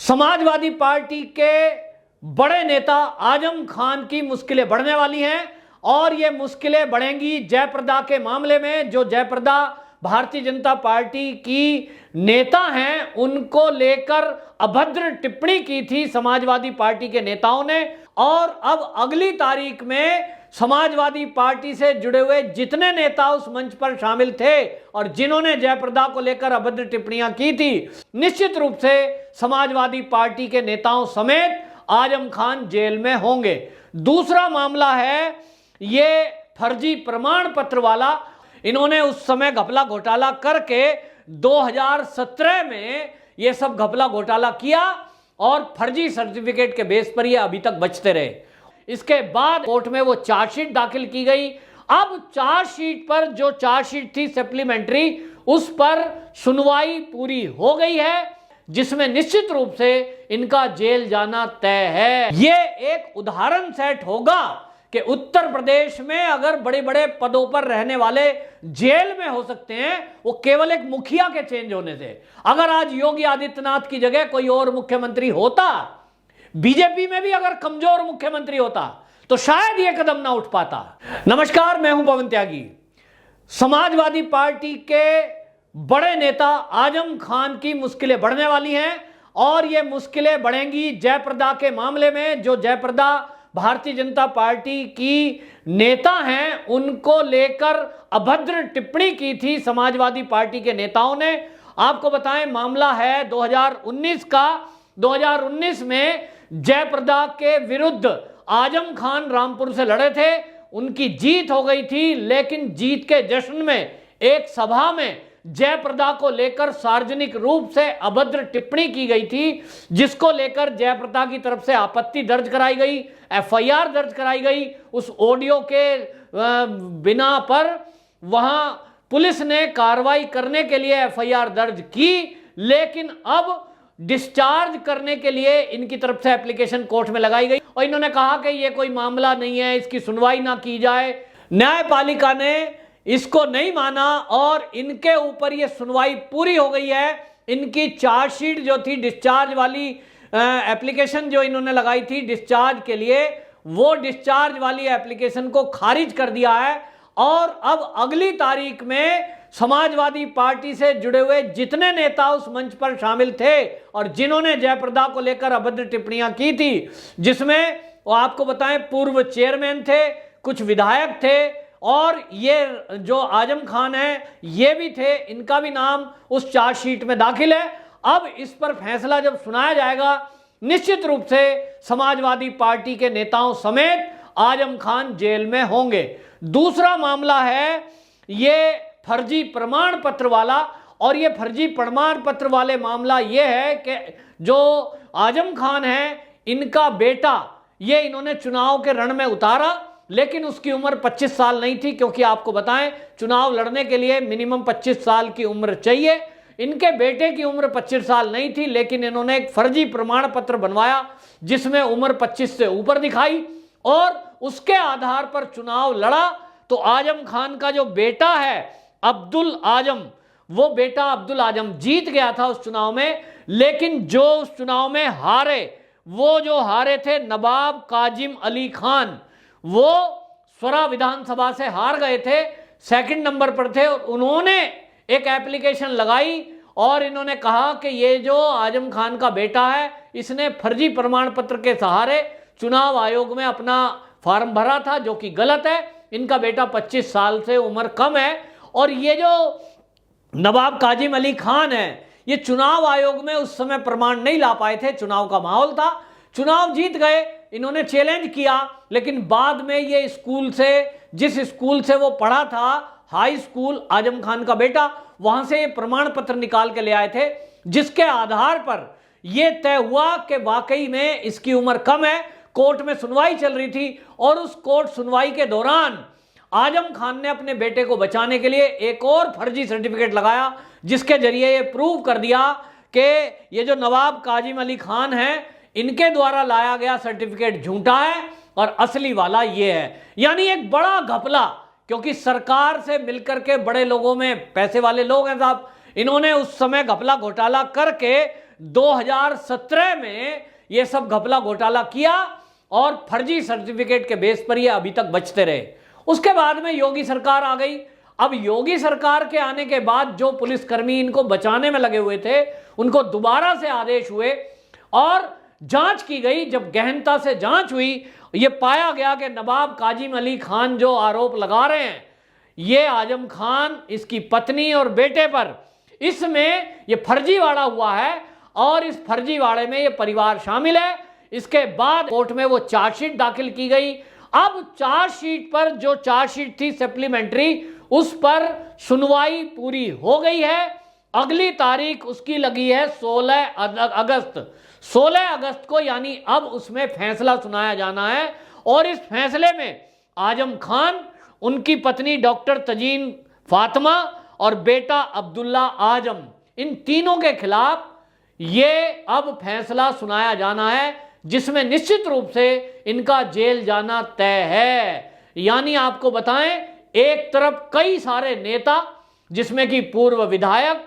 Samajwadi party के बड़े नेता आजम खान की मुश्किलें बढ़ने वाली हैं और ये मुश्किलें बढ़ेंगी जयप्रदा के मामले में। जो जयप्रदा भारतीय जनता पार्टी की नेता हैं, उनको लेकर अभद्र टिप्पणी की थी समाजवादी पार्टी के नेताओं ने, और अब अगली तारीख में समाजवादी पार्टी से जुड़े हुए जितने नेता उस मंच पर शामिल थे और जिन्होंने जयप्रदा को लेकर अभद्र टिप्पणियां की थी, निश्चित रूप से समाजवादी पार्टी के नेताओं समेत आजम खान जेल में होंगे। दूसरा मामला है ये फर्जी प्रमाण पत्र वाला। इन्होंने उस समय घपला घोटाला करके 2017 में ये सब घपला घोटाला किया और फर्जी सर्टिफिकेट के बेस पर ये अभी तक बचते रहे। इसके बाद कोर्ट में वो चार्जशीट दाखिल की गई। अब चार्जशीट पर जो चार्जशीट थी सप्लीमेंट्री, उस पर सुनवाई पूरी हो गई है, जिसमें निश्चित रूप से इनका जेल जाना तय है। ये एक उदाहरण सेट होगा कि उत्तर प्रदेश में अगर बड़े बड़े पदों पर रहने वाले जेल में हो सकते हैं, वो केवल एक मुखिया के चेंज होने से। अगर आज योगी आदित्यनाथ की जगह कोई और मुख्यमंत्री होता, बीजेपी में भी अगर कमजोर मुख्यमंत्री होता, तो शायद यह कदम ना उठ पाता। नमस्कार, मैं हूं पवन त्यागी। समाजवादी पार्टी के बड़े नेता आजम खान की मुश्किलें बढ़ने वाली हैं और ये मुश्किलें बढ़ेंगी जयप्रदा के मामले में। जो जयप्रदा भारतीय जनता पार्टी की नेता हैं, उनको लेकर अभद्र टिप्पणी की थी समाजवादी पार्टी के नेताओं ने। आपको बताएं, मामला है 2019 का। 2019 में जयप्रदा के विरुद्ध आजम खान रामपुर से लड़े थे, उनकी जीत हो गई थी, लेकिन जीत के जश्न में एक सभा में जयप्रदा को लेकर सार्वजनिक रूप से अभद्र टिप्पणी की गई थी, जिसको लेकर जयप्रदा की तरफ से आपत्ति दर्ज कराई गई, एफआईआर दर्ज कराई गई। उस ऑडियो के बिना पर वहां पुलिस ने कार्रवाई करने के लिए एफआईआर दर्ज की, लेकिन अब डिस्चार्ज करने के लिए इनकी तरफ से एप्लीकेशन कोर्ट में लगाई गई और इन्होंने कहा कि यह कोई मामला नहीं है, इसकी सुनवाई ना की जाए। न्यायपालिका ने इसको नहीं माना और इनके ऊपर ये सुनवाई पूरी हो गई है। इनकी चार्जशीट जो थी डिस्चार्ज वाली, एप्लीकेशन जो इन्होंने लगाई थी डिस्चार्ज के लिए, वो डिस्चार्ज वाली एप्लीकेशन को खारिज कर दिया है और अब अगली तारीख में समाजवादी पार्टी से जुड़े हुए जितने नेता उस मंच पर शामिल थे और जिन्होंने जयप्रदा को लेकर अभद्र टिप्पणियां की थी, जिसमें वो आपको बताएं पूर्व चेयरमैन थे, कुछ विधायक थे और ये जो आजम खान है ये भी थे, इनका भी नाम उस चार्जशीट में दाखिल है। अब इस पर फैसला जब सुनाया जाएगा, निश्चित रूप से समाजवादी पार्टी के नेताओं समेत आजम खान जेल में होंगे। दूसरा मामला है ये फर्जी प्रमाण पत्र वाला, और ये फर्जी प्रमाण पत्र वाले मामला ये है कि जो आजम खान है, इनका बेटा, ये इन्होंने चुनाव के रण में उतारा, लेकिन उसकी उम्र 25 साल नहीं थी, क्योंकि आपको बताएं चुनाव लड़ने के लिए मिनिमम 25 साल की उम्र चाहिए। इनके बेटे की उम्र 25 साल नहीं थी, लेकिन इन्होंने एक फर्जी प्रमाण पत्र बनवाया जिसमें उम्र 25 से ऊपर दिखाई और उसके आधार पर चुनाव लड़ा। तो आजम खान का जो बेटा है अब्दुल आजम, वो बेटा अब्दुल आजम जीत गया था उस चुनाव में, लेकिन जो उस चुनाव में हारे, वो जो हारे थे नवाब काजिम अली खान, वो स्वरा विधानसभा से हार गए थे, सेकंड नंबर पर थे और उन्होंने एक एप्लीकेशन लगाई और इन्होंने कहा कि ये जो आजम खान का बेटा है, इसने फर्जी प्रमाण पत्र के सहारे चुनाव आयोग में अपना फॉर्म भरा था, जो कि गलत है। इनका बेटा 25 साल से उम्र कम है और ये जो नवाब काजिम अली खान है, ये चुनाव आयोग में उस समय प्रमाण नहीं ला पाए थे, चुनाव का माहौल था, चुनाव जीत गए, इन्होंने चैलेंज किया, लेकिन बाद में ये स्कूल से, जिस स्कूल से वो पढ़ा था, हाई स्कूल, आजम खान का बेटा, वहां से ये प्रमाण पत्र निकाल के ले आए थे, जिसके आधार पर यह तय हुआ कि वाकई में इसकी उम्र कम है। कोर्ट में सुनवाई चल रही थी और उस कोर्ट सुनवाई के दौरान आजम खान ने अपने बेटे को बचाने के लिए एक और फर्जी सर्टिफिकेट लगाया, जिसके जरिए ये प्रूव कर दिया कि ये जो नवाब काजिम अली खान है, इनके द्वारा लाया गया सर्टिफिकेट झूठा है और असली वाला ये है। यानी एक बड़ा घपला, क्योंकि सरकार से मिलकर के बड़े लोगों में, पैसे वाले लोग हैं साहब, इन्होंने उस समय घपला घोटाला करके 2017 में ये सब घपला घोटाला किया और फर्जी सर्टिफिकेट के बेस पर ये अभी तक बचते रहे। उसके बाद में योगी सरकार आ गई। अब योगी सरकार के आने के बाद जो पुलिसकर्मी इनको बचाने में लगे हुए थे, उनको दोबारा से आदेश हुए और जांच की गई। जब गहनता से जांच हुई, ये पाया गया कि नवाब काजिम अली खान जो आरोप लगा रहे हैं, ये आजम खान, इसकी पत्नी और बेटे पर, इसमें ये फर्जीवाड़ा हुआ है और इस फर्जीवाड़े में ये परिवार शामिल है। इसके बाद कोर्ट में वो चार्जशीट दाखिल की गई। अब चार्जशीट पर, जो चार्जशीट थी सप्लीमेंट्री, उस पर सुनवाई पूरी हो गई है। अगली तारीख उसकी लगी है 16 अगस्त। 16 अगस्त को, यानी अब उसमें फैसला सुनाया जाना है। और इस फैसले में आजम खान, उनकी पत्नी डॉक्टर तजीन फातिमा और बेटा अब्दुल्ला आजम, इन तीनों के खिलाफ ये अब फैसला सुनाया जाना है, जिसमें निश्चित रूप से इनका जेल जाना तय है। यानी आपको बताएं, एक तरफ कई सारे नेता, जिसमें कि पूर्व विधायक,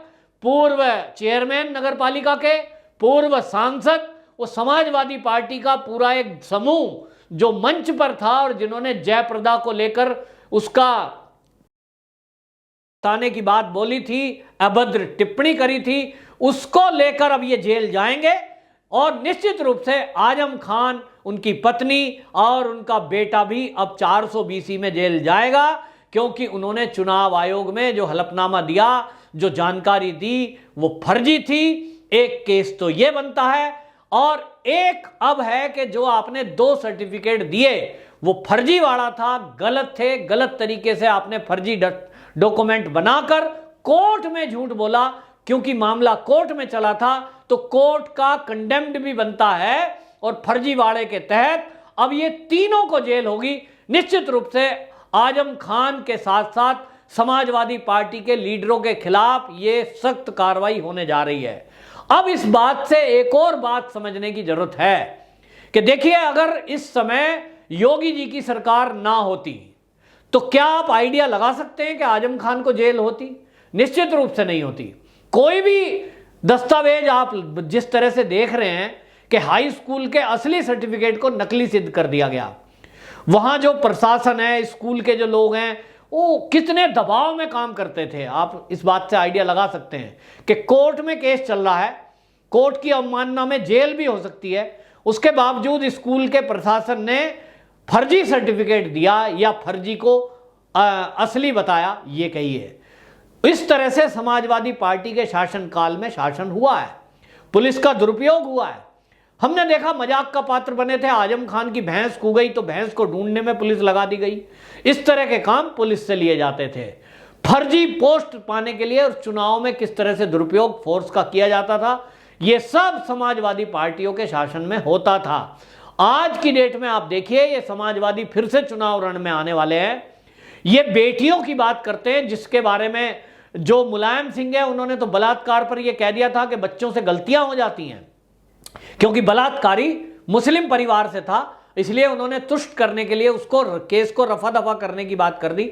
पूर्व चेयरमैन नगर पालिका के, पूर्व सांसद, वो समाजवादी पार्टी का पूरा एक समूह जो मंच पर था और जिन्होंने जयप्रदा को लेकर उसका ताने की बात बोली थी, अभद्र टिप्पणी करी थी, उसको लेकर अब ये जेल जाएंगे। और निश्चित रूप से आजम खान, उनकी पत्नी और उनका बेटा भी अब 420 में जेल जाएगा, क्योंकि उन्होंने चुनाव आयोग में जो हलफनामा दिया, जो जानकारी दी, वो फर्जी थी। एक केस तो ये बनता है और एक अब है कि जो आपने 2 सर्टिफिकेट दिए वो फर्जीवाड़ा था, गलत थे, गलत तरीके से आपने फर्जी डॉक्यूमेंट बनाकर कोर्ट में झूठ बोला। क्योंकि मामला कोर्ट में चला था तो कोर्ट का कंडेम्ड भी बनता है और फर्जीवाड़े के तहत अब ये तीनों को जेल होगी। निश्चित रूप से आजम खान के साथ साथ समाजवादी पार्टी के लीडरों के खिलाफ ये सख्त कार्रवाई होने जा रही है। अब इस बात से एक और बात समझने की जरूरत है कि देखिए, अगर इस समय योगी जी की सरकार ना होती तो क्या आप आइडिया लगा सकते हैं कि आजम खान को जेल होती? निश्चित रूप से नहीं होती। कोई भी दस्तावेज आप जिस तरह से देख रहे हैं कि हाई स्कूल के असली सर्टिफिकेट को नकली सिद्ध कर दिया गया, वहां जो प्रशासन है, स्कूल के जो लोग हैं, वो कितने दबाव में काम करते थे, आप इस बात से आइडिया लगा सकते हैं कि कोर्ट में केस चल रहा है, कोर्ट की अवमानना में जेल भी हो सकती है, उसके बावजूद स्कूल के प्रशासन ने फर्जी सर्टिफिकेट दिया या फर्जी को असली बताया, ये कहिए। इस तरह से समाजवादी पार्टी के शासनकाल में शासन हुआ है, पुलिस का दुरुपयोग हुआ है। हमने देखा मजाक का पात्र बने थे, आजम खान की भैंस खो गई तो भैंस को ढूंढने में पुलिस लगा दी गई। इस तरह के काम पुलिस से लिए जाते थे। फर्जी पोस्ट पाने के लिए और चुनाव में किस तरह से दुरुपयोग फोर्स का किया जाता था, यह सब समाजवादी पार्टियों के शासन में होता था। आज की डेट में आप देखिए, ये समाजवादी फिर से चुनाव रण में आने वाले हैं। ये बेटियों की बात करते हैं, जिसके बारे में जो मुलायम सिंह है, उन्होंने तो बलात्कार पर यह कह दिया था कि बच्चों से गलतियां हो जाती हैं, क्योंकि बलात्कारी मुस्लिम परिवार से था, इसलिए उन्होंने तुष्ट करने के लिए उसको केस को रफा दफा करने की बात कर दी।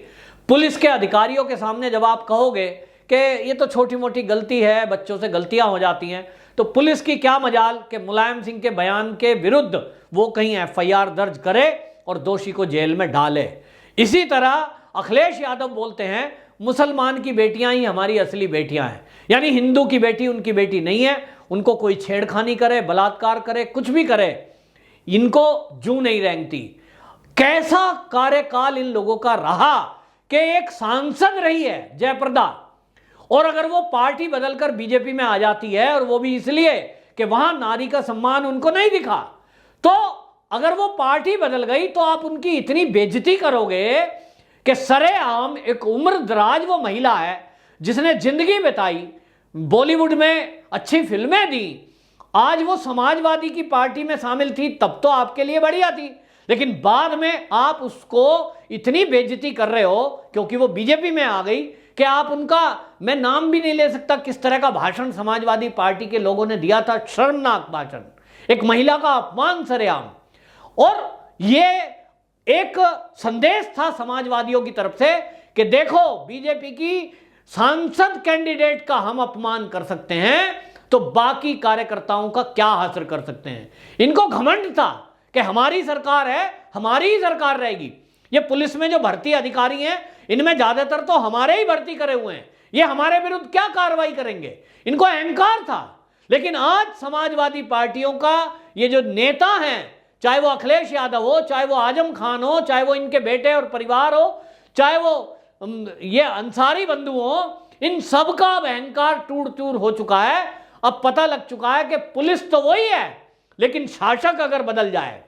पुलिस के अधिकारियों के सामने जब आप कहोगे कि ये तो छोटी मोटी गलती है, बच्चों से गलतियां हो जाती हैं, तो पुलिस की क्या मजाल कि मुलायम सिंह के बयान के विरुद्ध वो कहीं एफआईआर दर्ज करे और दोषी को जेल में डाले। इसी तरह अखिलेश यादव बोलते हैं मुसलमान की बेटियां ही हमारी असली बेटियां हैं, यानी हिंदू की बेटी उनकी बेटी नहीं है। उनको कोई छेड़खानी करे, बलात्कार करे, कुछ भी करे, इनको जू नहीं रेंगती। कैसा कार्यकाल इन लोगों का रहा कि एक सांसद रही है जयप्रदा, और अगर वो पार्टी बदलकर बीजेपी में आ जाती है, और वो भी इसलिए कि वहां नारी का सम्मान उनको नहीं दिखा, तो अगर वो पार्टी बदल गई तो आप उनकी इतनी बेइज्जती करोगे कि सरेआम एक उम्र दराज वो महिला है जिसने जिंदगी बिताई, बॉलीवुड में अच्छी फिल्में दी, आज वो समाजवादी की पार्टी में शामिल थी, तब तो आपके लिए बढ़िया थी, लेकिन बाद में आप उसको इतनी बेइज्जती कर रहे हो क्योंकि वो बीजेपी में आ गई कि आप उनका, मैं नाम भी नहीं ले सकता किस तरह का भाषण समाजवादी पार्टी के लोगों ने दिया था, शर्मनाक भाषण, एक महिला का अपमान सरेआम। और ये एक संदेश था समाजवादियों की तरफ से कि देखो बीजेपी की सांसद कैंडिडेट का हम अपमान कर सकते हैं, तो बाकी कार्यकर्ताओं का क्या हासिल कर सकते हैं। इनको घमंड था कि हमारी सरकार है, हमारी ही सरकार रहेगी। ये पुलिस में जो भर्ती अधिकारी हैं, इनमें ज्यादातर तो हमारे ही भर्ती करे हुए हैं, ये हमारे विरुद्ध क्या कार्रवाई करेंगे, इनको अहंकार था। लेकिन आज समाजवादी पार्टियों का ये जो नेता हैं, चाहे वो अखिलेश यादव हो, चाहे वो आजम खान हो, चाहे वो इनके बेटे और परिवार हो, चाहे वो ये अंसारी बंधु हो, इन सब का अहंकार टूट चूर हो चुका है। अब पता लग चुका है कि पुलिस तो वही है, लेकिन शासक अगर बदल जाए,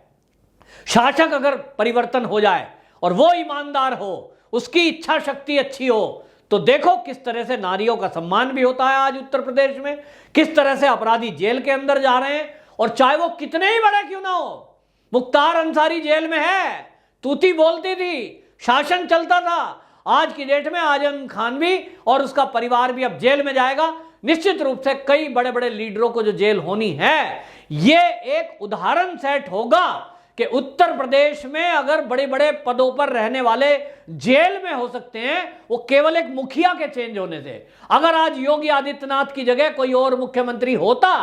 शासक अगर परिवर्तन हो जाए और वो ईमानदार हो, उसकी इच्छा शक्ति अच्छी हो, तो देखो किस तरह से नारियों का सम्मान भी होता है आज उत्तर प्रदेश में, किस तरह से अपराधी जेल के अंदर जा रहे हैं, और चाहे वो कितने ही बड़े क्यों ना हो। मुख्तार अंसारी जेल में है, तूती बोलती थी, शासन चलता था। आज की डेट में आजम खान भी और उसका परिवार भी अब जेल में जाएगा। निश्चित रूप से कई बड़े बड़े लीडरों को जो जेल होनी है, ये एक उदाहरण सेट होगा कि उत्तर प्रदेश में अगर बड़े बड़े पदों पर रहने वाले जेल में हो सकते हैं, वो केवल एक मुखिया के चेंज होने से। अगर आज योगी आदित्यनाथ की जगह कोई और मुख्यमंत्री होता,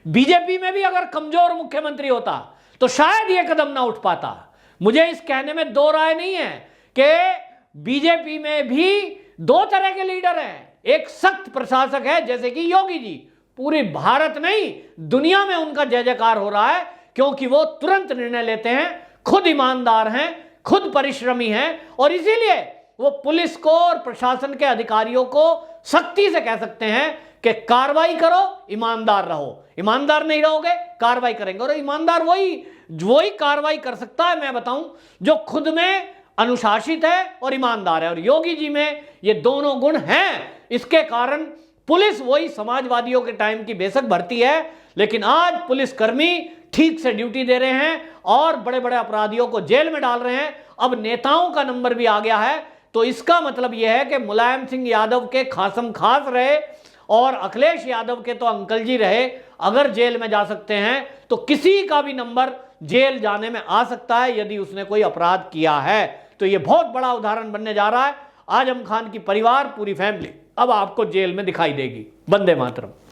बीजेपी में भी अगर कमजोर मुख्यमंत्री होता, तो शायद ये कदम ना उठ पाता। मुझे इस कहने में दो राय नहीं है कि बीजेपी में भी दो तरह के लीडर हैं। एक सख्त प्रशासक है जैसे कि योगी जी, पूरे भारत नहीं दुनिया में उनका जय जयकार हो रहा है, क्योंकि वो तुरंत निर्णय लेते हैं, खुद ईमानदार हैं, खुद परिश्रमी हैं, और इसीलिए वो पुलिस को और प्रशासन के अधिकारियों को सख्ती से कह सकते हैं कि कार्रवाई करो, ईमानदार रहो। ईमानदार नहीं रहोगे, कार्रवाई करेंगे। और ईमानदार वही कार्रवाई कर सकता है, मैं बताऊं, जो खुद में अनुशासित है और ईमानदार है। और योगी जी में ये दोनों गुण हैं। इसके कारण पुलिस वही समाजवादियों के टाइम की बेशक भर्ती है, लेकिन आज पुलिसकर्मी ठीक से ड्यूटी दे रहे हैं और बड़े बड़े अपराधियों को जेल में डाल रहे हैं। अब नेताओं का नंबर भी आ गया है, तो इसका मतलब यह है कि मुलायम सिंह यादव के खासम खास रहे और अखिलेश यादव के तो अंकल जी रहे, अगर जेल में जा सकते हैं तो किसी का भी नंबर जेल जाने में आ सकता है यदि उसने कोई अपराध किया है। तो यह बहुत बड़ा उदाहरण बनने जा रहा है। आजम खान की परिवार, पूरी फैमिली अब आपको जेल में दिखाई देगी। वंदे मातरम।